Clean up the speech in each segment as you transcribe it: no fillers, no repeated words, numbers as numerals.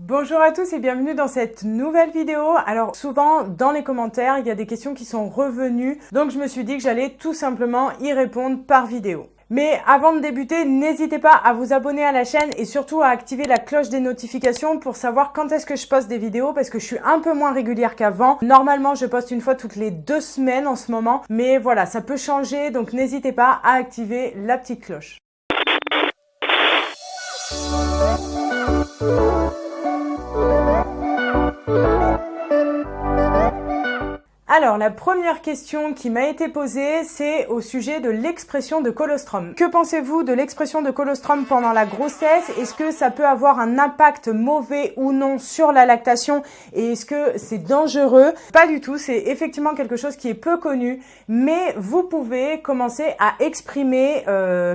Bonjour à tous et bienvenue dans cette nouvelle vidéo. Alors souvent dans les commentaires il y a des questions qui sont revenues, donc je me suis dit que j'allais tout simplement y répondre par vidéo. Mais avant de débuter, n'hésitez pas à vous abonner à la chaîne et surtout à activer la cloche des notifications pour savoir quand est-ce que je poste des vidéos parce que je suis un peu moins régulière qu'avant. Normalement, je poste une fois toutes les 2 semaines en ce moment, mais voilà, ça peut changer, donc n'hésitez pas à activer la petite cloche. Alors, la première question qui m'a été posée, c'est au sujet de l'expression de colostrum. Que pensez-vous de l'expression de colostrum pendant la grossesse? Est-ce que ça peut avoir un impact mauvais ou non sur la lactation? Et est-ce que c'est dangereux? Pas du tout, c'est effectivement quelque chose qui est peu connu, mais vous pouvez commencer à exprimer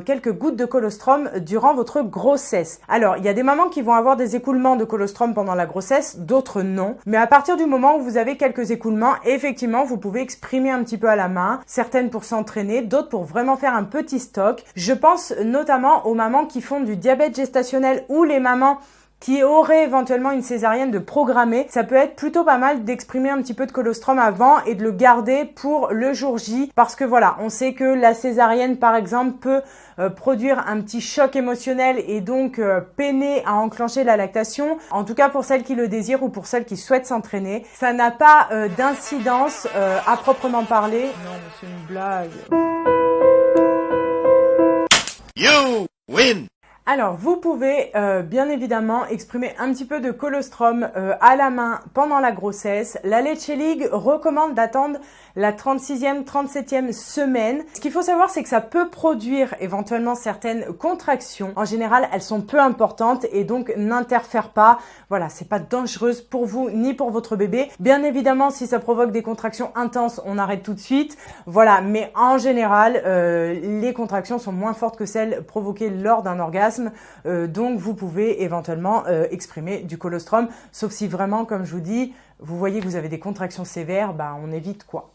quelques gouttes de colostrum durant votre grossesse. Alors, il y a des mamans qui vont avoir des écoulements de colostrum pendant la grossesse, d'autres non. Mais à partir du moment où vous avez quelques écoulements, effectivement, vous pouvez exprimer un petit peu à la main, certaines pour s'entraîner, d'autres pour vraiment faire un petit stock. Je pense notamment aux mamans qui font du diabète gestationnel ou les mamans qui auraient éventuellement une césarienne de programmer. Ça peut être plutôt pas mal d'exprimer un petit peu de colostrum avant et de le garder pour le jour J parce que voilà, on sait que la césarienne par exemple peut produire un petit choc émotionnel et donc peiner à enclencher la lactation. En tout cas pour celles qui le désirent ou pour celles qui souhaitent s'entraîner. Ça n'a pas d'incidence à proprement parler. Non, mais c'est une blague. You win! Alors, vous pouvez bien évidemment exprimer un petit peu de colostrum à la main pendant la grossesse. La Leche League recommande d'attendre la 36e, 37e semaine. Ce qu'il faut savoir, c'est que ça peut produire éventuellement certaines contractions. En général, elles sont peu importantes et donc n'interfèrent pas. Voilà, c'est pas dangereuse pour vous ni pour votre bébé. Bien évidemment, si ça provoque des contractions intenses, on arrête tout de suite. Voilà, mais en général, les contractions sont moins fortes que celles provoquées lors d'un orgasme. Donc vous pouvez éventuellement exprimer du colostrum, sauf si vraiment, comme je vous dis, vous voyez que vous avez des contractions sévères, bah on évite quoi.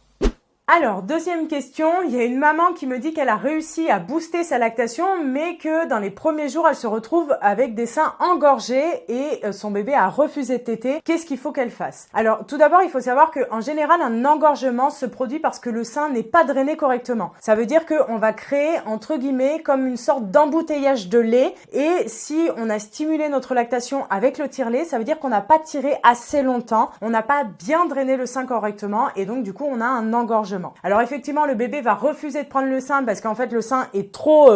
Alors, deuxième question, il y a une maman qui me dit qu'elle a réussi à booster sa lactation, mais que dans les premiers jours, elle se retrouve avec des seins engorgés et son bébé a refusé de téter. Qu'est-ce qu'il faut qu'elle fasse? Alors, tout d'abord, il faut savoir qu'en général, un engorgement se produit parce que le sein n'est pas drainé correctement. Ça veut dire qu'on va créer, entre guillemets, comme une sorte d'embouteillage de lait. Et si on a stimulé notre lactation avec le tire-lait, ça veut dire qu'on n'a pas tiré assez longtemps, on n'a pas bien drainé le sein correctement et donc du coup, on a un engorgement. Alors effectivement, le bébé va refuser de prendre le sein parce qu'en fait le sein est trop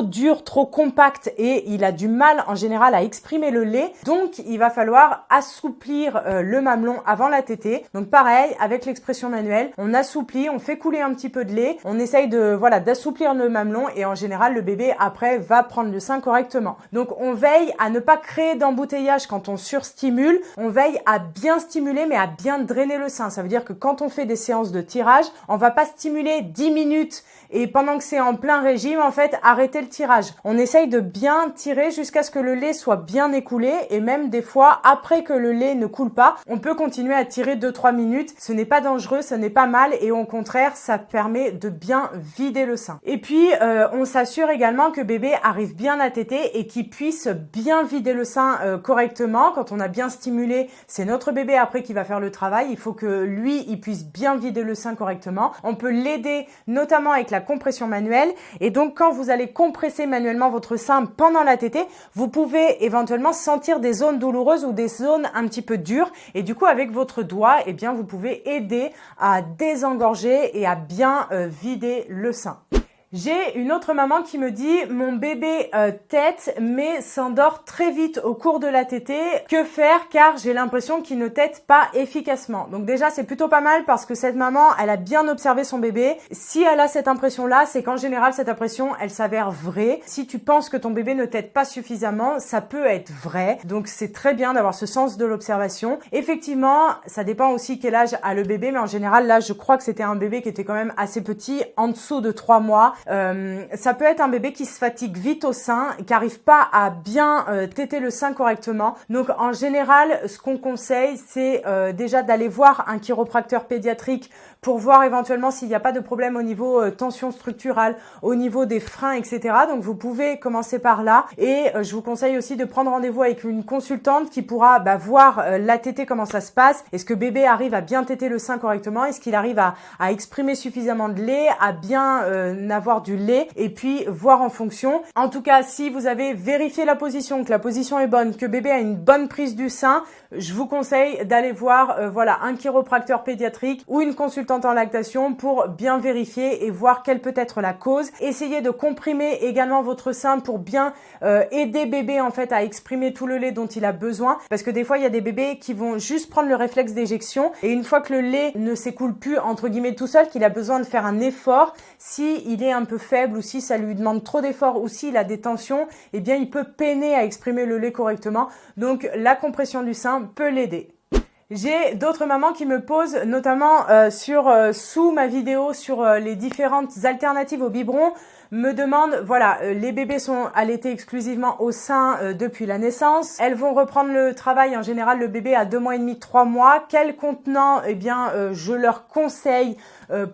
dur, trop compact et il a du mal en général à exprimer le lait. Donc il va falloir assouplir le mamelon avant la tétée. Donc pareil, avec l'expression manuelle, on assouplit, on fait couler un petit peu de lait, on essaye d'assouplir le mamelon et en général le bébé après va prendre le sein correctement. Donc on veille à ne pas créer d'embouteillage quand on surstimule, on veille à bien stimuler mais à bien drainer le sein. Ça veut dire que quand on fait des séances de tirage, on va pas stimuler 10 minutes et pendant que c'est en plein régime, en fait, arrêter le tirage. On essaye de bien tirer jusqu'à ce que le lait soit bien écoulé et même des fois, après que le lait ne coule pas, on peut continuer à tirer 2-3 minutes. Ce n'est pas dangereux, ce n'est pas mal et au contraire, ça permet de bien vider le sein. Et puis, on s'assure également que bébé arrive bien à téter et qu'il puisse bien vider le sein correctement. Quand on a bien stimulé, c'est notre bébé après qui va faire le travail. Il faut que lui, il puisse bien vider le sein correctement. On peut l'aider notamment avec la compression manuelle et donc quand vous allez compresser manuellement votre sein pendant la tétée, vous pouvez éventuellement sentir des zones douloureuses ou des zones un petit peu dures et du coup avec votre doigt, eh bien vous pouvez aider à désengorger et à bien vider le sein. J'ai une autre maman qui me dit « Mon bébé tète mais s'endort très vite au cours de la tétée. Que faire car j'ai l'impression qu'il ne tète pas efficacement ?» Donc déjà, c'est plutôt pas mal parce que cette maman, elle a bien observé son bébé. Si elle a cette impression-là, c'est qu'en général, cette impression, elle s'avère vraie. Si tu penses que ton bébé ne tète pas suffisamment, ça peut être vrai. Donc c'est très bien d'avoir ce sens de l'observation. Effectivement, ça dépend aussi quel âge a le bébé, mais en général, là, je crois que c'était un bébé qui était quand même assez petit, en dessous de 3 mois. Ça peut être un bébé qui se fatigue vite au sein, qui n'arrive pas à bien téter le sein correctement. Donc en général, ce qu'on conseille, c'est déjà d'aller voir un chiropracteur pédiatrique pour voir éventuellement s'il n'y a pas de problème au niveau tension structurale, au niveau des freins, etc. Donc vous pouvez commencer par là et je vous conseille aussi de prendre rendez-vous avec une consultante qui pourra voir la tétée, comment ça se passe. Est-ce que bébé arrive à bien téter le sein correctement? Est-ce qu'il arrive à exprimer suffisamment de lait, à bien avoir du lait, et puis voir en fonction. En tout cas, si vous avez vérifié la position, que la position est bonne, que bébé a une bonne prise du sein, je vous conseille d'aller voir un chiropracteur pédiatrique ou une consultante en lactation pour bien vérifier et voir quelle peut être la cause. Essayez de comprimer également votre sein pour bien aider bébé en fait à exprimer tout le lait dont il a besoin, parce que des fois il y a des bébés qui vont juste prendre le réflexe d'éjection et une fois que le lait ne s'écoule plus entre guillemets tout seul, qu'il a besoin de faire un effort, si il est un peu faible ou si ça lui demande trop d'efforts ou s'il a des tensions, eh bien il peut peiner à exprimer le lait correctement. Donc la compression du sein peut l'aider. J'ai d'autres mamans qui me posent, notamment sous ma vidéo sur les différentes alternatives au biberon, me demandent, les bébés sont allaités exclusivement au sein depuis la naissance. Elles vont reprendre le travail, en général le bébé a 2 mois et demi, 3 mois. Quel contenant, je leur conseille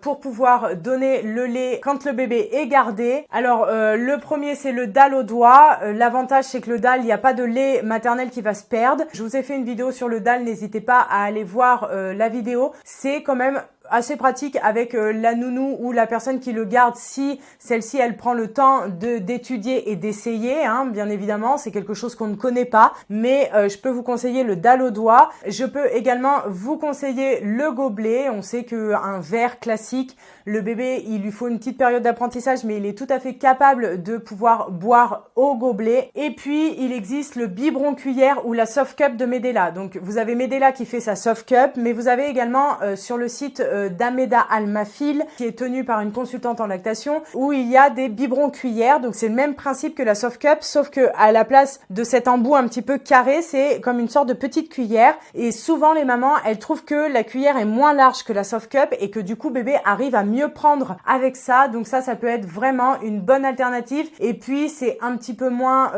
pour pouvoir donner le lait quand le bébé est gardé. Alors le premier, c'est le dalle au doigt. L'avantage, c'est que le dalle, il n'y a pas de lait maternel qui va se perdre. Je vous ai fait une vidéo sur le dalle, n'hésitez pas à aller voir la vidéo. C'est quand même assez pratique avec la nounou ou la personne qui le garde, si celle-ci elle prend le temps d'étudier et d'essayer, bien évidemment c'est quelque chose qu'on ne connaît pas, mais je peux vous conseiller le dalle au doigt. Je peux également vous conseiller le gobelet. On sait qu'un verre classique, le bébé il lui faut une petite période d'apprentissage, mais il est tout à fait capable de pouvoir boire au gobelet. Et puis il existe le biberon cuillère ou la soft cup de Medela. Donc vous avez Medela qui fait sa soft cup, mais vous avez également sur le site d'Ameda Almafil, qui est tenu par une consultante en lactation, où il y a des biberons cuillères. Donc c'est le même principe que la soft cup, sauf que à la place de cet embout un petit peu carré, c'est comme une sorte de petite cuillère. Et souvent les mamans, elles trouvent que la cuillère est moins large que la soft cup et que du coup bébé arrive à mieux prendre avec ça. Donc ça peut être vraiment une bonne alternative. Et puis c'est un petit peu moins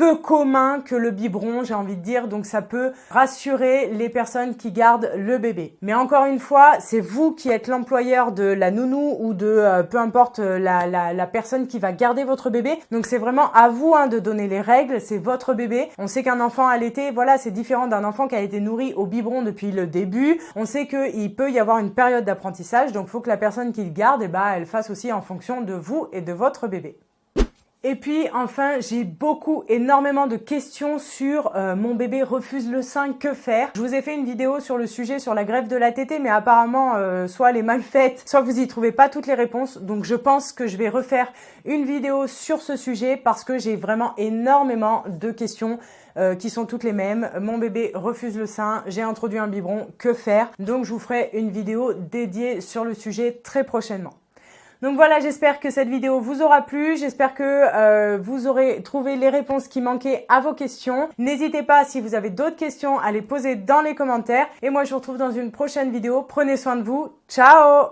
peu commun que le biberon, j'ai envie de dire, donc ça peut rassurer les personnes qui gardent le bébé. Mais encore une fois, c'est vous qui êtes l'employeur de la nounou ou de peu importe la personne qui va garder votre bébé. Donc c'est vraiment à vous de donner les règles, c'est votre bébé. On sait qu'un enfant allaité, c'est différent d'un enfant qui a été nourri au biberon depuis le début. On sait qu'il peut y avoir une période d'apprentissage, donc il faut que la personne qui le garde, elle fasse aussi en fonction de vous et de votre bébé. Et puis enfin, j'ai énormément de questions sur mon bébé refuse le sein, que faire? Je vous ai fait une vidéo sur le sujet, sur la greffe de la tétée, mais apparemment soit elle est mal faite, soit vous y trouvez pas toutes les réponses. Donc je pense que je vais refaire une vidéo sur ce sujet parce que j'ai vraiment énormément de questions qui sont toutes les mêmes. Mon bébé refuse le sein, j'ai introduit un biberon, que faire? Donc je vous ferai une vidéo dédiée sur le sujet très prochainement. Donc voilà, j'espère que cette vidéo vous aura plu, j'espère que vous aurez trouvé les réponses qui manquaient à vos questions. N'hésitez pas, si vous avez d'autres questions, à les poser dans les commentaires. Et moi, je vous retrouve dans une prochaine vidéo. Prenez soin de vous. Ciao!